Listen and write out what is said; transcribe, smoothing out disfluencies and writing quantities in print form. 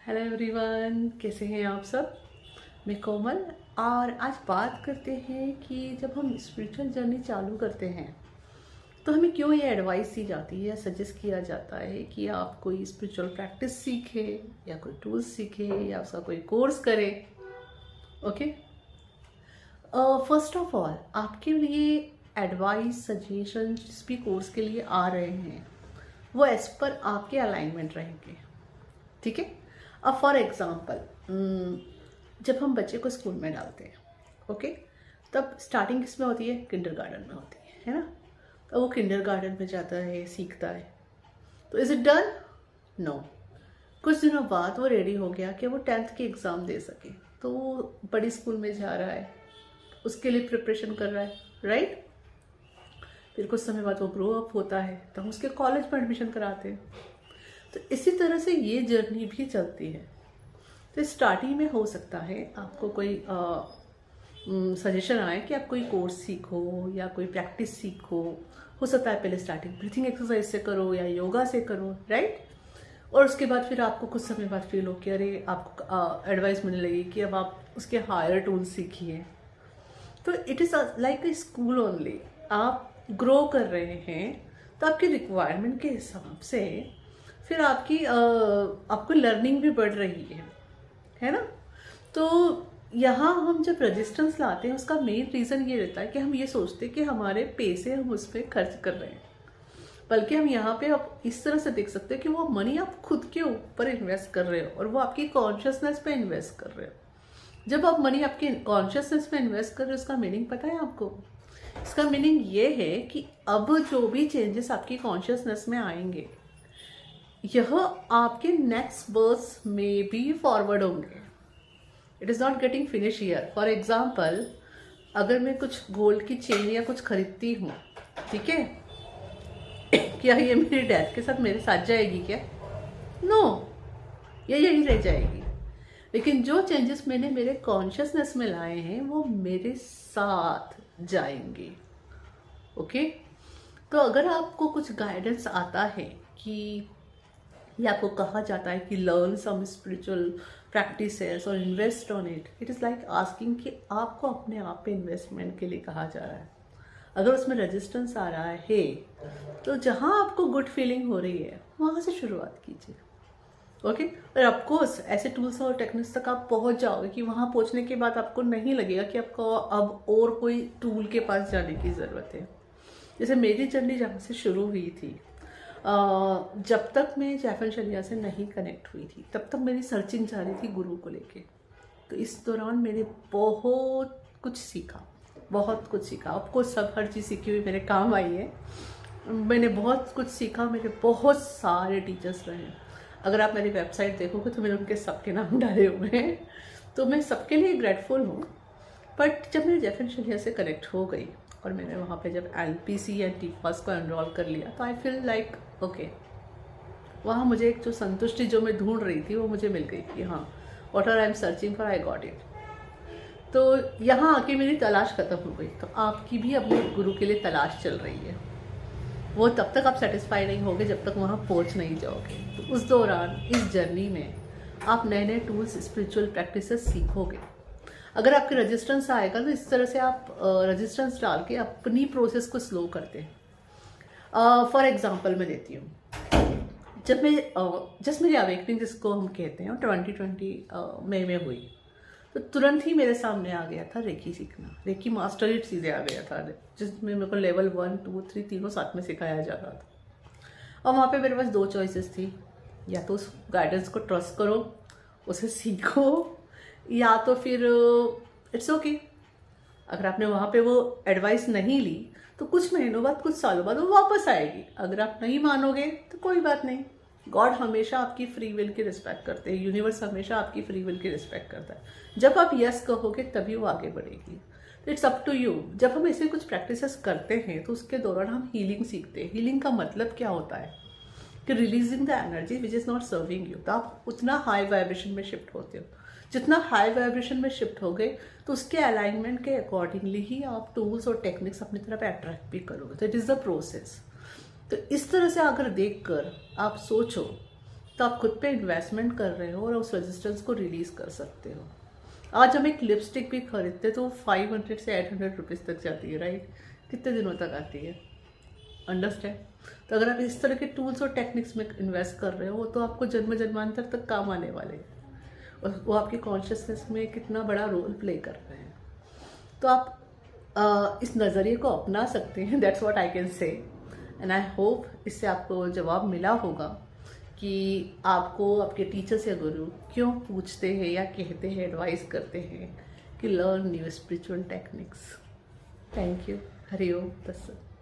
Hello everyone, कैसे हैं आप सब। मैं कोमल। और आज बात करते हैं कि जब हम स्पिरिचुअल जर्नी चालू करते हैं तो हमें क्यों ये एडवाइस दी जाती है या सजेस्ट किया जाता है कि आप कोई स्पिरिचुअल प्रैक्टिस सीखें या कोई टूल्स सीखें या उसका कोई कोर्स करें। ओके, फर्स्ट ऑफ ऑल आपके लिए एडवाइस सजेशन जिस भी कोर्स के लिए आ रहे हैं वो एज पर आपके अलाइनमेंट रहेंगे। ठीक है। अब फॉर एग्जांपल जब हम बच्चे को स्कूल में डालते हैं, ओके, तब स्टार्टिंग किसमें होती है? किंडरगार्टन में होती है ना। तो वो किंडरगार्टन में जाता है, सीखता है। तो इज इट डन? नो। कुछ दिनों बाद वो रेडी हो गया कि वो 10th की एग्ज़ाम दे सके, तो वो बड़ी स्कूल में जा रहा है, उसके लिए प्रिपरेशन कर रहा है, राइट। फिर कुछ समय बाद वो ग्रो अप होता है तो हम उसके कॉलेज में एडमिशन कराते हैं। तो इसी तरह से ये जर्नी भी चलती है। तो स्टार्टिंग में हो सकता है आपको कोई सजेशन आए कि आप कोई कोर्स सीखो या कोई प्रैक्टिस सीखो। हो सकता है पहले स्टार्टिंग ब्रीथिंग एक्सरसाइज से करो या योगा से करो, राइट। और उसके बाद फिर आपको कुछ समय बाद फील हो कि अरे आपको एडवाइस मिलने लगी कि अब आप उसके हायर टूल्स सीखिए। तो it is like a school only. आप ग्रो कर रहे हैं तो आपकी रिक्वायरमेंट के हिसाब से फिर आपको लर्निंग भी बढ़ रही है ना। तो यहाँ हम जब रेजिस्टेंस लाते हैं उसका मेन रीज़न ये रहता है कि हम ये सोचते हैं कि हमारे पैसे हम उस पर खर्च कर रहे हैं, बल्कि हम यहाँ पे आप इस तरह से देख सकते हैं कि वो मनी आप खुद के ऊपर इन्वेस्ट कर रहे हो और वो आपकी कॉन्शियसनेस पे इन्वेस्ट कर रहे हो। जब आप मनी आपकी कॉन्शियसनेस पे इन्वेस्ट कर रहे हो, उसका मीनिंग पता है आपको? इसका मीनिंग ये है कि अब जो भी चेंजेस आपकी कॉन्शियसनेस में आएंगे यह आपके नेक्स्ट बर्थ में भी फॉरवर्ड होंगे। It is not getting finish year. For example, अगर मैं कुछ गोल्ड की चेन या कुछ खरीदती हूँ, ठीक है, क्या ये मेरी डेथ के साथ मेरे साथ जाएगी क्या? नो, ये यही रह जाएगी। लेकिन जो चेंजेस मैंने मेरे कॉन्शियसनेस में लाए हैं वो मेरे साथ जाएंगे। ओके। तो अगर आपको कुछ गाइडेंस आता है कि या आपको कहा जाता है कि लर्न सम स्पिरिचुअल प्रैक्टिसेस और invest on it, it is like asking कि आपको अपने आप पे इन्वेस्टमेंट के लिए कहा जा रहा है। अगर उसमें रेजिस्टेंस आ रहा है तो जहाँ आपको गुड फीलिंग हो रही है वहाँ से शुरुआत कीजिए। ओके। और ऑफकोर्स ऐसे टूल्स और टेक्निक्स तक आप पहुँच जाओगे कि वहाँ पहुँचने के बाद आपको नहीं लगेगा कि आपको अब और कोई टूल के पास जाने की ज़रूरत है। जैसे मेरी जर्नी जहाँ से शुरू हुई थी, जब तक मैं जैफन शलिया से नहीं कनेक्ट हुई थी तब तक मेरी सर्चिंग जारी थी गुरु को लेके। तो इस दौरान मैंने बहुत कुछ सीखा, बहुत कुछ सीखा। आपको सब हर चीज़ सीखी हुई मेरे काम आई है। मैंने बहुत कुछ सीखा, मेरे बहुत सारे टीचर्स रहे। अगर आप मेरी वेबसाइट देखोगे तो मैंने उनके सबके नाम डाले हुए हैं, तो मैं सबके लिए ग्रेटफुल हूँ। बट जब मैं जैफन शलिया से कनेक्ट हो गई और मैंने वहाँ पे जब LPC या टीफास को एनरोल कर लिया तो आई फील लाइक ओके, वहाँ मुझे एक जो संतुष्टि जो मैं ढूंढ रही थी वो मुझे मिल गई कि हाँ, what are I am searching for, I got it. तो यहाँ आके मेरी तलाश खत्म हो गई। तो आपकी भी अपने गुरु के लिए तलाश चल रही है। वो तब तक आप सेटिस्फाई नहीं होगे जब तक वहाँ पहुँच नहीं जाओगे। तो उस दौरान इस जर्नी में आप नए नए टूल्स, स्पिरिचुअल प्रैक्टिसेस सीखोगे। अगर आपके रेजिस्टेंस आएगा तो इस तरह से आप रेजिस्टेंस डाल के अपनी प्रोसेस को स्लो करते हैं। फॉर एग्जांपल मैं देती हूँ, जब मैं जस्ट मेरी अवेकनिंग जिसको हम कहते हैं 2020 में हुई, तो तुरंत ही मेरे सामने आ गया था रेकी सीखना। रेकी मास्टर ही सीधे आ गया था, जिसमें मेरे को लेवल 1, 2, 3 तीनों साथ में सिखाया जा रहा था। और वहाँ पे मेरे पास 2 चॉइसेस थी, या तो उस गाइडेंस को ट्रस्ट करो, उसे सीखो, या तो फिर इट्स ओके। अगर आपने वहाँ पे वो एडवाइस नहीं ली तो कुछ महीनों बाद, कुछ सालों बाद वो वापस आएगी। अगर आप नहीं मानोगे तो कोई बात नहीं। गॉड हमेशा आपकी फ्री विल की रिस्पेक्ट करते हैं, यूनिवर्स हमेशा आपकी फ्री विल की रिस्पेक्ट करता है। जब आप यस कहोगे तभी वो आगे बढ़ेगी। तो इट्स अप टू यू। जब हम ऐसे कुछ प्रैक्टिसेस करते हैं तो उसके दौरान हम हीलिंग सीखते हैं। हीलिंग का मतलब क्या होता है कि releasing the energy which is not serving you. तो आप उतना हाई वाइब्रेशन में शिफ्ट होते हो। जितना हाई वाइब्रेशन में शिफ्ट हो गए तो उसके अलाइनमेंट के अकॉर्डिंगली ही आप टूल्स और टेक्निक्स अपनी तरफ अट्रैक्ट भी करोगे। तो इट इज़ द प्रोसेस। तो इस तरह से अगर देखकर आप सोचो तो आप खुद पे इन्वेस्टमेंट कर रहे हो और उस रेजिस्टेंस को रिलीज कर सकते हो। आज हम एक लिपस्टिक भी खरीदते तो 500 से 800 रुपीज़ तक जाती है, राइट? कितने दिनों तक आती है? अंडरस्टैंड? तो अगर आप इस तरह के टूल्स और टेक्निक्स में इन्वेस्ट कर रहे हो तो आपको जन्म जन्मांतर तक काम आने वाले हैं, और वो आपकी कॉन्शियसनेस में कितना बड़ा रोल प्ले कर रहे हैं। तो आप इस नज़रिए को अपना सकते हैं, that's what I can say. And I hope इससे आपको जवाब मिला होगा कि आपको आपके टीचर्स या गुरु क्यों पूछते हैं या कहते हैं, एडवाइस करते हैं कि learn new spiritual techniques. Thank you. Hari Om तत्सत।